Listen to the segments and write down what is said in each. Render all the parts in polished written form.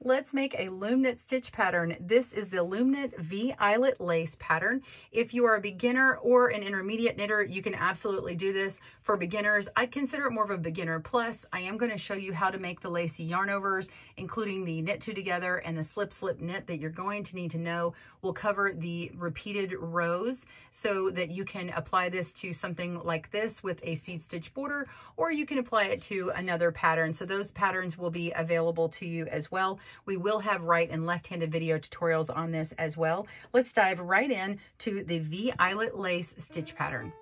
Let's make a loom knit stitch pattern. This is the Loom Knit V Eyelet Lace pattern. If you are a beginner or an intermediate knitter, you can absolutely do this. For beginners, I'd consider it more of a beginner plus. I am going to show you how to make the lacy yarn overs, including the knit two together and the slip knit that you're going to need to know. We'll cover the repeated rows so that you can apply this to something like this with a seed stitch border, or you can apply it to another pattern. So those patterns will be available to you as well. We will have right and left-handed video tutorials on this as well. Let's dive right in to the V Eyelet Lace stitch pattern.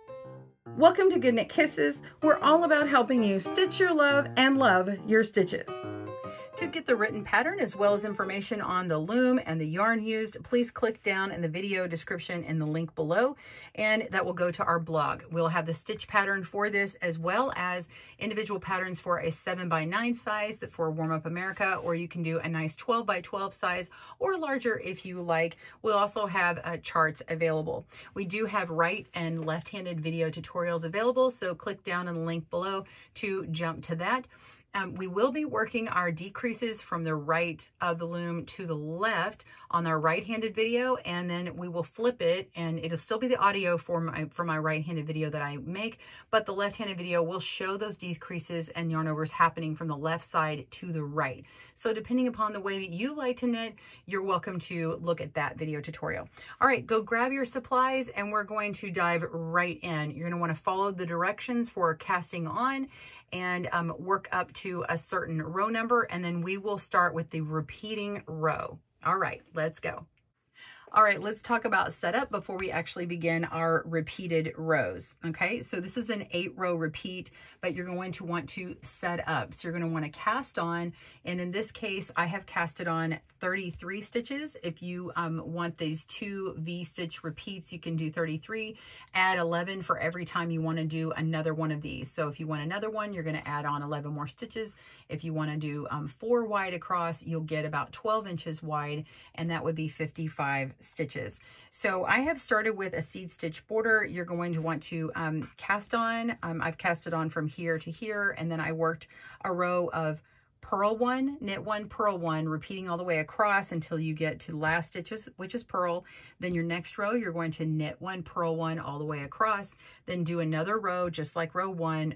Welcome to GoodKnit Kisses. We're all about helping you stitch your love and love your stitches. To get the written pattern as well as information on the loom and the yarn used, please click down in the video description in the link below, and that will go to our blog. We'll have the stitch pattern for this as well as individual patterns for a 7x9 size that for Warm Up America, or you can do a nice 12x12 size or larger if you like. We'll also have charts available. We do have right and left-handed video tutorials available, so click down in the link below to jump to that. We will be working our decreases from the right of the loom to the left on our right-handed video, and then we will flip it, and it'll still be the audio for my right-handed video that I make, but the left-handed video will show those decreases and yarn overs happening from the left side to the right. So depending upon the way that you like to knit, you're welcome to look at that video tutorial. All right, go grab your supplies, and we're going to dive right in. You're going to want to follow the directions for casting on and work up to a certain row number, and then we will start with the repeating row. All right, let's go. All right, let's talk about setup before we actually begin our repeated rows. Okay, so this is an 8-row repeat, but you're going to want to set up. So you're going to want to cast on, and in this case, I have casted on 33 stitches. If you want these 2 V-stitch repeats, you can do 33. Add 11 for every time you want to do another one of these. So if you want another one, you're going to add on 11 more stitches. If you want to do 4 wide across, you'll get about 12 inches wide, and that would be 55 stitches. So I have started with a seed stitch border. You're going to want to cast on. I've casted on from here to here, and then I worked a row of purl 1, knit 1, purl 1, repeating all the way across until you get to last stitches, which is purl. Then your next row, you're going to knit 1, purl 1 all the way across, then do another row just like row 1,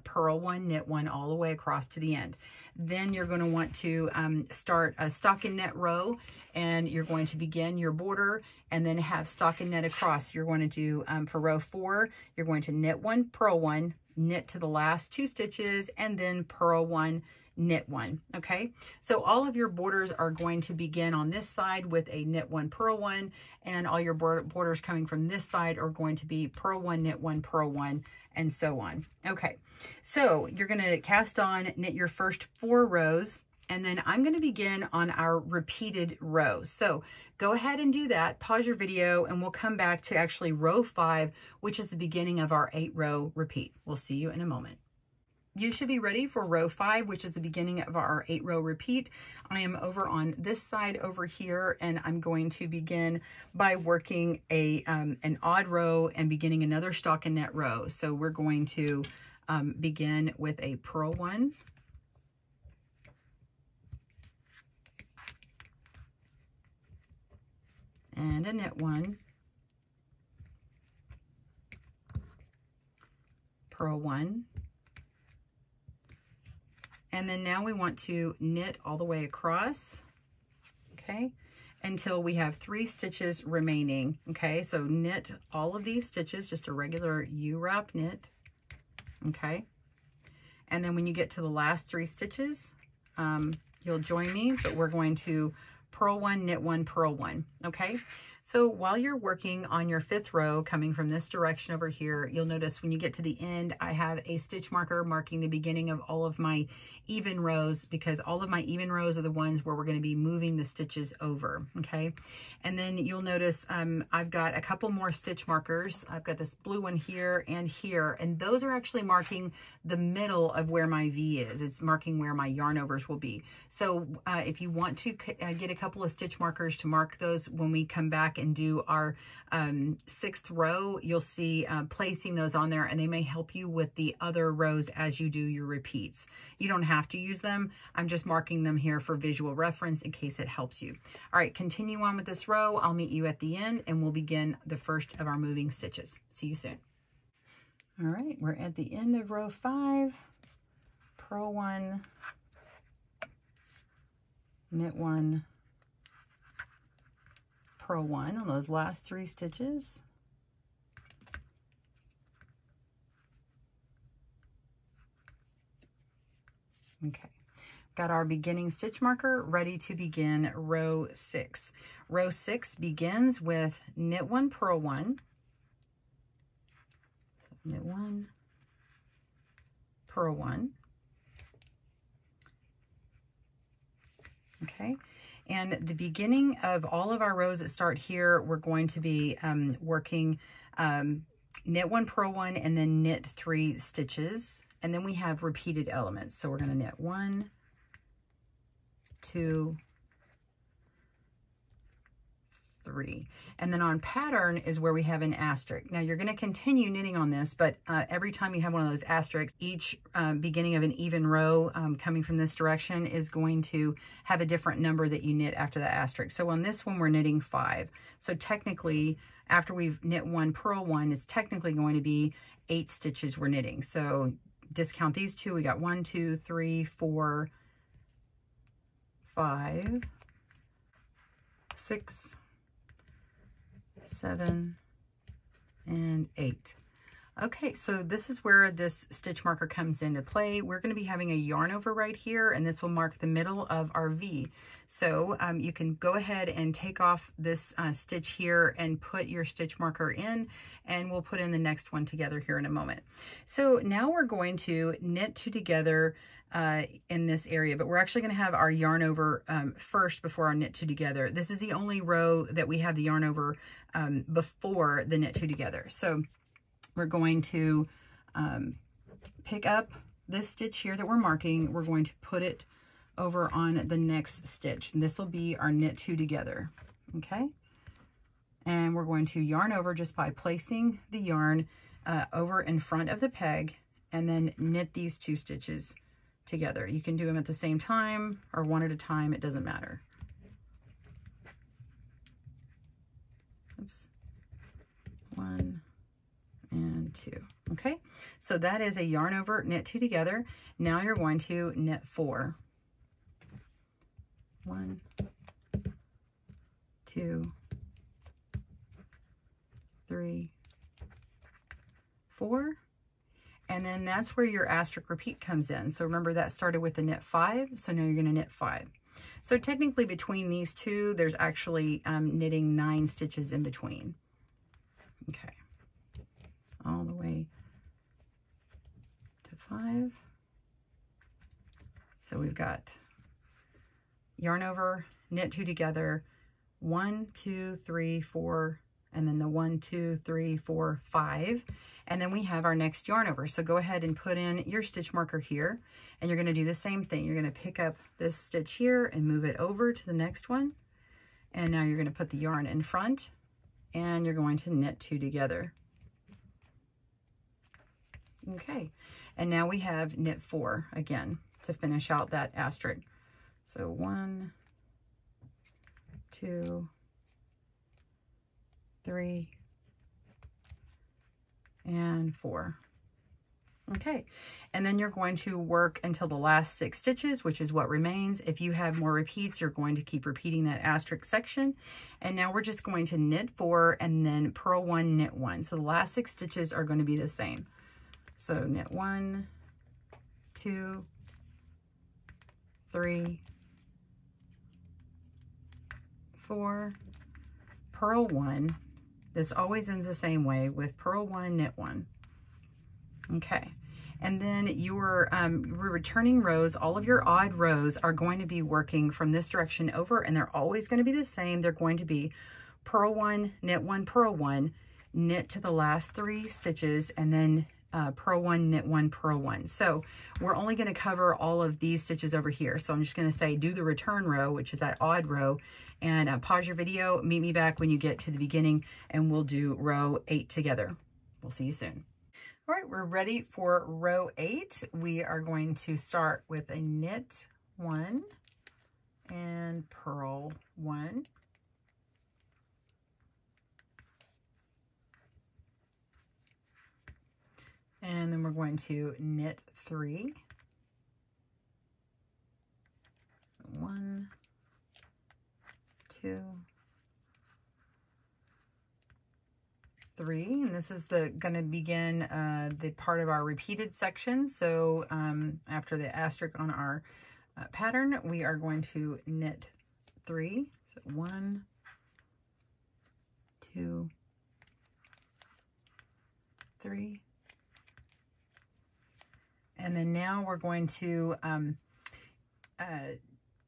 purl 1, knit 1 all the way across to the end. Then you're going to want to start a stockinette row, and you're going to begin your border and then have stockinette across. You're going to do, for row 4, you're going to knit 1, purl 1, knit to the last 2 stitches, and then purl 1, knit 1. Okay, so all of your borders are going to begin on this side with a knit 1, purl 1, and all your borders coming from this side are going to be purl 1, knit 1, purl 1, and so on. Okay, so you're going to cast on, knit your first 4 rows, and then I'm going to begin on our repeated rows. So go ahead and do that, pause your video, and we'll come back to actually row 5, which is the beginning of our 8-row repeat. We'll see you in a moment. You should be ready for row 5, which is the beginning of our 8-row repeat. I am over on this side over here, and I'm going to begin by working an odd row and beginning another stockinette row. So we're going to begin with a purl 1, and a knit 1, purl 1, and then now we want to knit all the way across, okay, until we have 3 stitches remaining. Okay, so knit all of these stitches, just a regular U-wrap knit, okay, and then when you get to the last 3 stitches, you'll join me, but we're going to purl 1, knit 1, purl 1. Okay, so while you're working on your 5th row coming from this direction over here, you'll notice when you get to the end, I have a stitch marker marking the beginning of all of my even rows, because all of my even rows are the ones where we're going to be moving the stitches over. Okay, and then you'll notice I've got a couple more stitch markers. I've got this blue one here, and those are actually marking the middle of where my V is. It's marking where my yarn overs will be. So if you want to get a couple couple of stitch markers to mark those when we come back and do our 6th row. You'll see placing those on there, and they may help you with the other rows as you do your repeats. You don't have to use them. I'm just marking them here for visual reference in case it helps you. All right, continue on with this row. I'll meet you at the end and we'll begin the first of our moving stitches. See you soon. All right, we're at the end of row 5. Purl 1, knit 1, purl 1 on those last 3 stitches. Okay, got our beginning stitch marker ready to begin row 6. Row 6 begins with knit 1, purl 1. So knit 1, purl 1. Okay, and the beginning of all of our rows that start here, we're going to be working knit 1, purl 1, and then knit 3 stitches. And then we have repeated elements. So we're going to knit 1, 2, 3. And then on pattern is where we have an asterisk. Now you're going to continue knitting on this, but every time you have one of those asterisks, each beginning of an even row coming from this direction is going to have a different number that you knit after the asterisk. So on this one, we're knitting 5. So technically, after we've knit 1, purl 1, it's technically going to be 8 stitches we're knitting. So discount these 2. We got 1, 2, 3, 4, 5, 6, 7, and 8. Okay, so this is where this stitch marker comes into play. We're going to be having a yarn over right here, and this will mark the middle of our V. So you can go ahead and take off this stitch here and put your stitch marker in, and we'll put in the next one together here in a moment. So now we're going to knit 2 together in this area, but we're actually going to have our yarn over first before our knit 2 together. This is the only row that we have the yarn over before the knit 2 together. So we're going to pick up this stitch here that we're marking. We're going to put it over on the next stitch, and this will be our knit 2 together. Okay, and we're going to yarn over just by placing the yarn over in front of the peg, and then knit these 2 stitches together. You can do them at the same time or one at a time, it doesn't matter. Oops. 1 and 2. Okay, so that is a yarn over, knit 2 together. Now you're going to knit 4. 1, 2, 3, 4. And then that's where your asterisk repeat comes in. So remember that started with the knit 5, so now you're going to knit 5. So technically between these 2, there's actually knitting 9 stitches in between. Okay, all the way to 5. So we've got yarn over, knit 2 together, 1, 2, 3, 4, and then the 1, 2, 3, 4, 5. And then we have our next yarn over. So go ahead and put in your stitch marker here, and you're going to do the same thing. You're going to pick up this stitch here and move it over to the next one. And now you're going to put the yarn in front, and you're going to knit 2 together. Okay, and now we have knit 4 again to finish out that asterisk. So 1, 2, 3, and 4. Okay, and then you're going to work until the last 6 stitches, which is what remains. If you have more repeats, you're going to keep repeating that asterisk section. And now we're just going to knit 4 and then purl 1, knit 1. So the last 6 stitches are going to be the same. So knit 1, 2, 3, 4, purl 1. This always ends the same way with purl 1, knit 1. Okay, and then your returning rows, all of your odd rows are going to be working from this direction over, and they're always going to be the same. They're going to be purl 1, knit 1, purl 1, knit to the last 3 stitches, and then purl 1, knit 1, purl 1. So we're only going to cover all of these stitches over here. So I'm just going to say do the return row, which is that odd row, and pause your video, meet me back when you get to the beginning, and we'll do row 8 together. We'll see you soon. All right, we're ready for row 8. We are going to start with a knit 1 and purl 1. And then we're going to knit 3. 1, 2, 3, and this is going to begin the part of our repeated section. So after the asterisk on our pattern, we are going to knit 3. So 1, 2, 3. And then now we're going to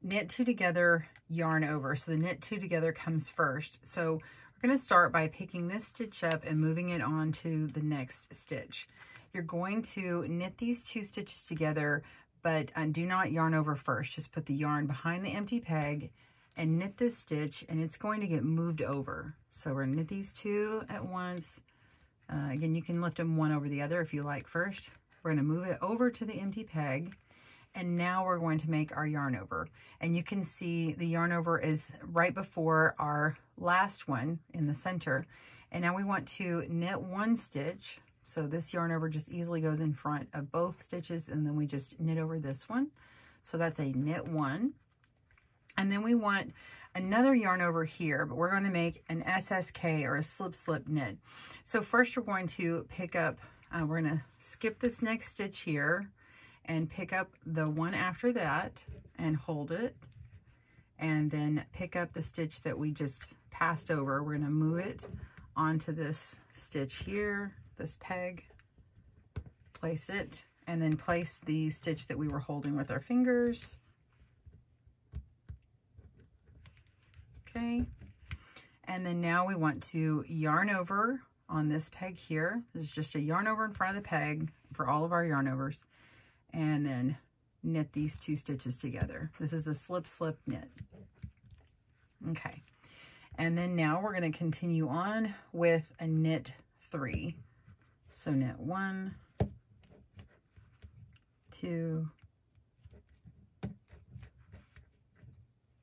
knit 2 together, yarn over. So the knit 2 together comes first. So we're going to start by picking this stitch up and moving it on to the next stitch. You're going to knit these 2 stitches together, but do not yarn over first. Just put the yarn behind the empty peg and knit this stitch, and it's going to get moved over. So we're going to knit these 2 at once. Again, you can lift them one over the other if you like first. We're going to move it over to the empty peg, and now we're going to make our yarn over. And you can see the yarn over is right before our last one in the center. And now we want to knit 1 stitch. So this yarn over just easily goes in front of both stitches, and then we just knit over this one. So that's a knit 1. And then we want another yarn over here, but we're going to make an SSK, or a slip knit. So first we're going to pick up, we're going to skip this next stitch here and pick up the one after that and hold it, and then pick up the stitch that we just passed over. We're going to move it onto this stitch here, this peg, place it, and then place the stitch that we were holding with our fingers. Okay, and then now we want to yarn over on this peg here. This is just a yarn over in front of the peg for all of our yarn overs, and then knit these 2 stitches together. This is a slip knit. Okay, and then now we're going to continue on with a knit 3. So knit 1, 2,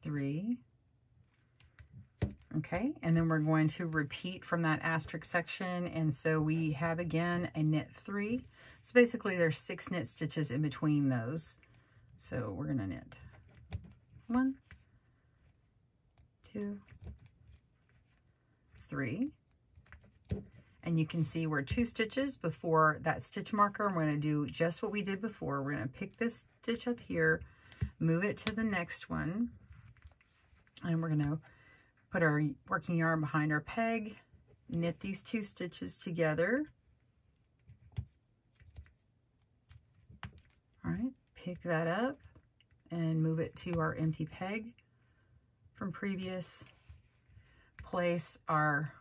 3. Okay, and then we're going to repeat from that asterisk section, and so we have again a knit 3. So basically there's 6 knit stitches in between those. So we're going to knit 1, 2, 3. And you can see we're 2 stitches before that stitch marker. I'm going to do just what we did before. We're going to pick this stitch up here, move it to the next one, and we're going to put our working yarn behind our peg, knit these 2 stitches together. All right, pick that up and move it to our empty peg from previous. Place our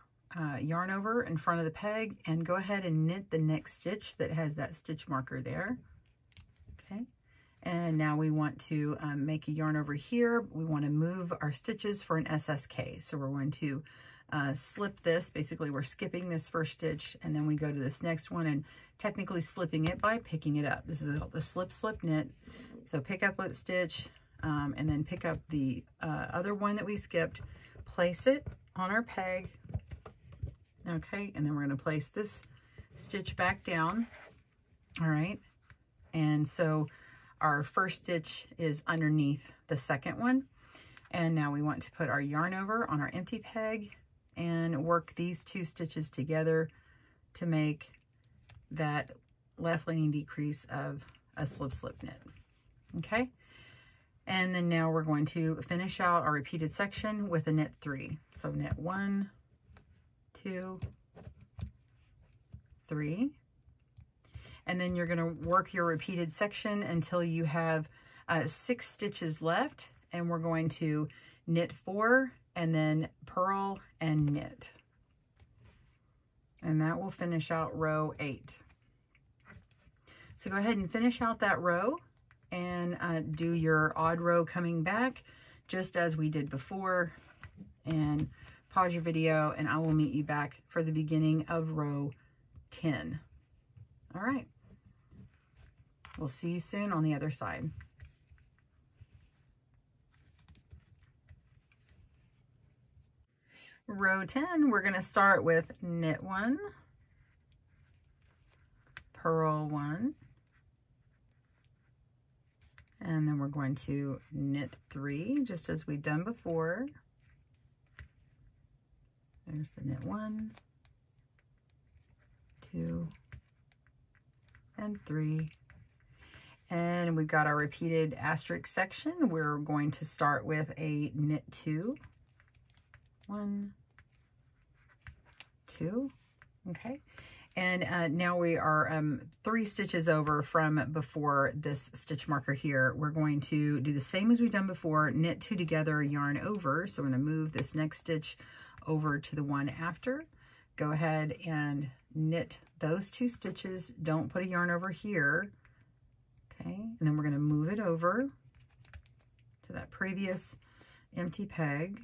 yarn over in front of the peg and go ahead and knit the next stitch that has that stitch marker there. Okay, and now we want to make a yarn over here. We want to move our stitches for an SSK. So we're going to slip this. Basically, we're skipping this first stitch, and then we go to this next one and technically slipping it by picking it up. This is the slip knit. So pick up a stitch and then pick up the other one that we skipped, place it on our peg. Okay, and then we're going to place this stitch back down. All right, and so our first stitch is underneath the second one, and now we want to put our yarn over on our empty peg and work these 2 stitches together to make that left leaning decrease of a slip knit. Okay, and then now we're going to finish out our repeated section with a knit 3. So knit 1, 2, 3, and then you're going to work your repeated section until you have 6 stitches left, and we're going to knit 4 and then purl and knit, and that will finish out row 8. So go ahead and finish out that row and do your odd row coming back just as we did before, and pause your video and I will meet you back for the beginning of row 10. All right, we'll see you soon on the other side. Row 10, we're going to start with knit 1, purl 1, and then we're going to knit 3, just as we've done before. There's the knit 1, 2, and 3. And we've got our repeated asterisk section. We're going to start with a knit 2, 1, 2, okay. And now we are 3 stitches over from before this stitch marker here. We're going to do the same as we've done before, knit 2 together, yarn over. So I'm going to move this next stitch over to the one after. Go ahead and knit those 2 stitches. Don't put a yarn over here. Okay, and then we're going to move it over to that previous empty peg.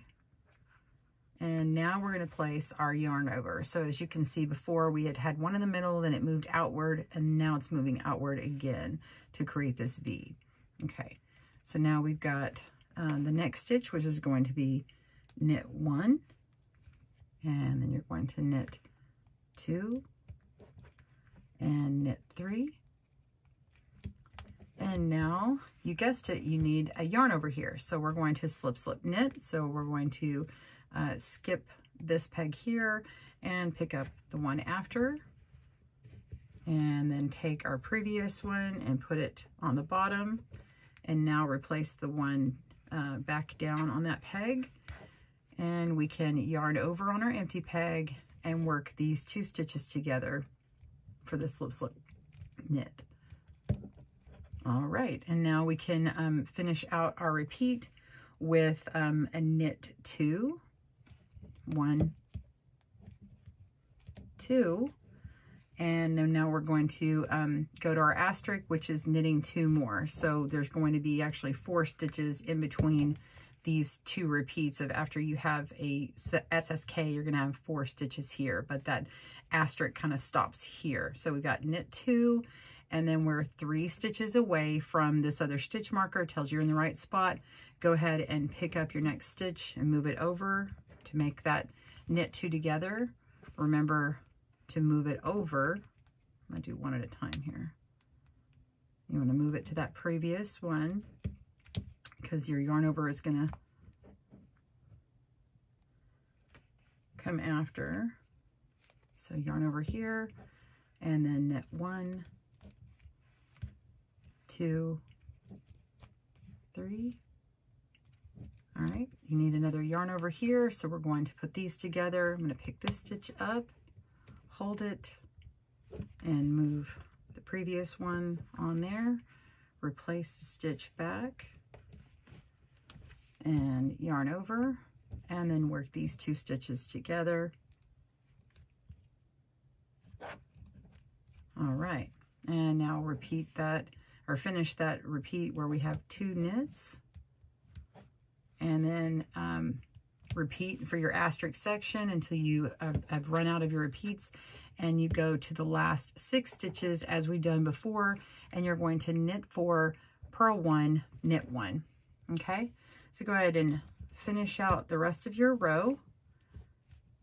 And now we're going to place our yarn over. So as you can see before, we had one in the middle, then it moved outward, and now it's moving outward again to create this V. Okay, so now we've got the next stitch, which is going to be knit 1, and then you're going to knit 2, and knit 3. And now, you guessed it, you need a yarn over here. So we're going to slip, slip, knit. So we're going to skip this peg here and pick up the one after, and then take our previous one and put it on the bottom, and now replace the one back down on that peg, and we can yarn over on our empty peg and work these 2 stitches together for the slip, slip, knit. All right, and now we can finish out our repeat with a knit 2, 1, 2, and then now we're going to go to our asterisk, which is knitting 2 more. So there's going to be actually 4 stitches in between these 2 repeats of after you have a SSK, you're going to have 4 stitches here, but that asterisk kind of stops here. So we've got knit 2, and then we're 3 stitches away from this other stitch marker. It tells you're in the right spot. Go ahead and pick up your next stitch and move it over to make that knit 2 together. Remember to move it over. I'm going to do one at a time here. You want to move it to that previous one because your yarn over is going to come after. So yarn over here, and then knit 1, 2, 3. All right, you need another yarn over here, so we're going to put these together. I'm going to pick this stitch up, hold it, and move the previous one on there, replace the stitch back, and yarn over, and then work these 2 stitches together. All right, and now repeat that, or finish that repeat where we have 2 knits. And then repeat for your asterisk section until you have run out of your repeats, and you go to the last 6 stitches as we've done before, and you're going to knit 4, purl 1, knit 1. Okay, so go ahead and finish out the rest of your row,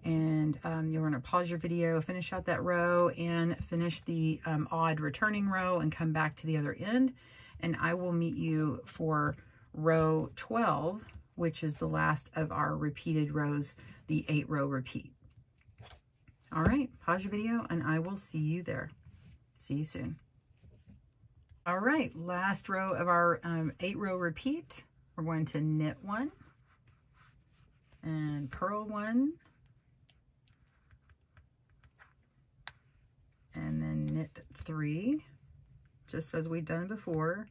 and you're going to pause your video, finish out that row, and finish the odd returning row and come back to the other end, and I will meet you for row 12, which is the last of our repeated rows, the 8-row repeat. All right, pause your video and I will see you there. See you soon. All right, last row of our 8-row repeat. We're going to knit 1 and purl 1, and then knit 3, just as we've done before,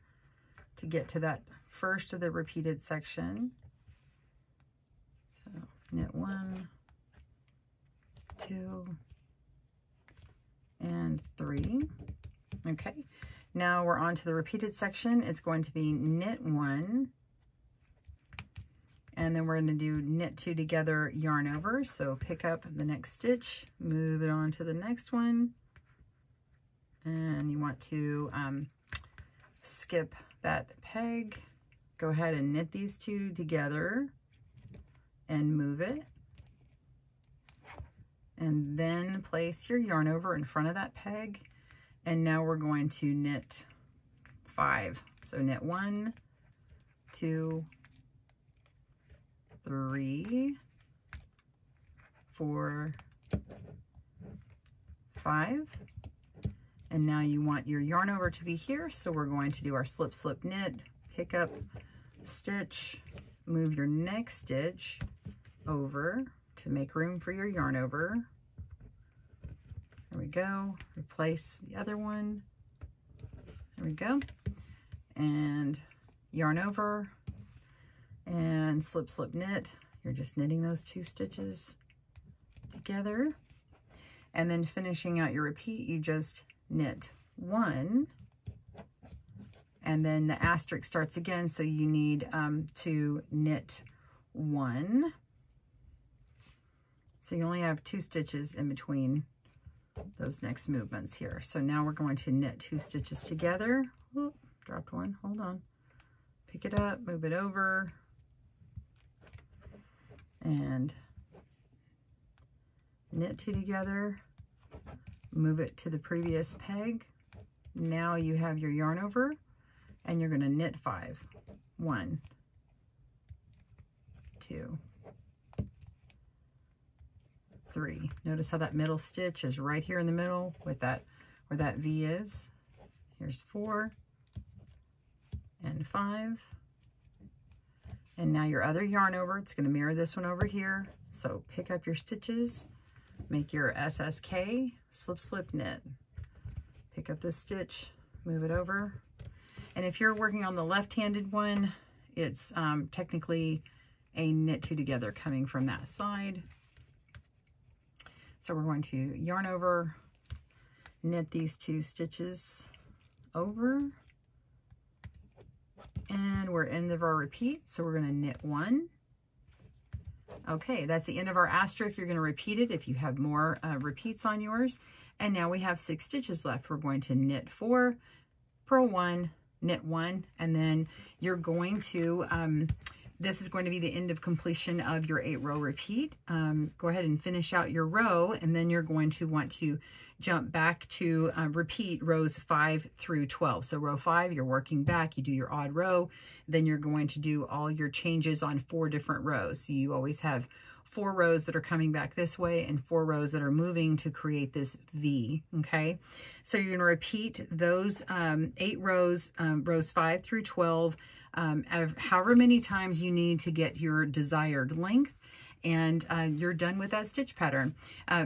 to get to that first of the repeated section. So knit 1, 2, and 3. Okay, Now we're on to the repeated section. It's going to be knit 1, and then we're going to do knit 2 together, yarn over. So pick up the next stitch, move it on to the next one, and you want to skip that peg. Go ahead and knit these 2 together and move it, and then place your yarn over in front of that peg. And now we're going to knit 5. So knit 1, 2, 3, 4, 5. And now you want your yarn over to be here. So we're going to do our slip, slip, knit, pick up stitch, move your next stitch over to make room for your yarn over. There we go. Replace the other one. There we go. And yarn over and slip, slip, knit. You're just knitting those 2 stitches together. And then finishing out your repeat, you just knit 1. And then the asterisk starts again, so you need to knit 1. So you only have 2 stitches in between those next movements here. So now we're going to knit 2 stitches together. Oop, dropped one, hold on. Pick it up, move it over, and knit 2 together, move it to the previous peg. Now you have your yarn over, and you're going to knit 5. 1, 2, 3. Notice how that middle stitch is right here in the middle with that, where that V is. Here's 4 and 5. And now your other yarn over, it's going to mirror this one over here. So pick up your stitches, make your SSK, slip, slip, knit. Pick up this stitch, move it over. And if you're working on the left-handed one, it's technically a knit 2 together coming from that side. So we're going to yarn over, knit these 2 stitches over, and we're in the our repeat. So we're going to knit 1. Okay, that's the end of our asterisk. You're going to repeat it if you have more repeats on yours. And now we have 6 stitches left. We're going to knit 4, purl 1, knit 1, and then you're going to this is going to be the end of completion of your 8-row repeat. Go ahead and finish out your row, and then you're going to want to jump back to repeat rows 5 through 12. So row 5, you're working back, you do your odd row, then you're going to do all your changes on 4 different rows. So you always have 4 rows that are coming back this way and 4 rows that are moving to create this V, okay? So you're gonna repeat those 8 rows, rows 5 through 12, however many times you need to get your desired length, and you're done with that stitch pattern.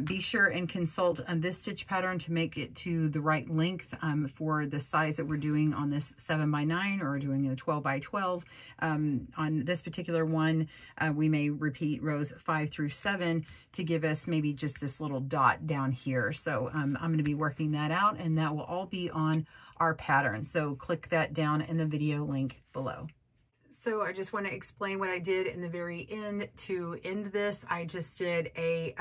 Be sure and consult this stitch pattern to make it to the right length for the size that we're doing on this 7x9 or doing a 12x12. On this particular one, we may repeat rows 5 through 7 to give us maybe just this little dot down here. So I'm going to be working that out, and that will all be on our pattern. So click that down in the video link below. So I just want to explain what I did in the very end to end this. I just did a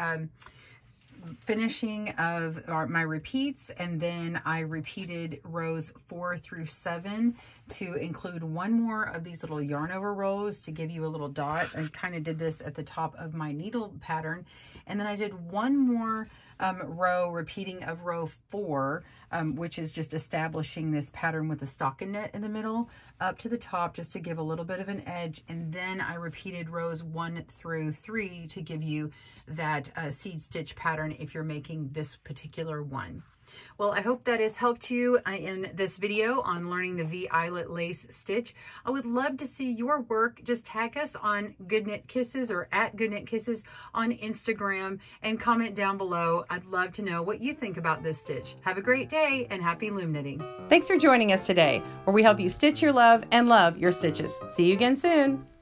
finishing of my repeats, and then I repeated rows 4 through 7 to include one more of these little yarn over rows to give you a little dot. I kind of did this at the top of my needle pattern, and then I did one more row repeating of row 4, which is just establishing this pattern with the stockinette in the middle up to the top just to give a little bit of an edge, and then I repeated rows 1 through 3 to give you that seed stitch pattern if you're making this particular one. Well, I hope that has helped you in this video on learning the V Eyelet Lace stitch. I would love to see your work. Just tag us on GoodKnit Kisses or at GoodKnit Kisses on Instagram and comment down below. I'd love to know what you think about this stitch. Have a great day and happy loom knitting. Thanks for joining us today, where we help you stitch your love and love your stitches. See you again soon.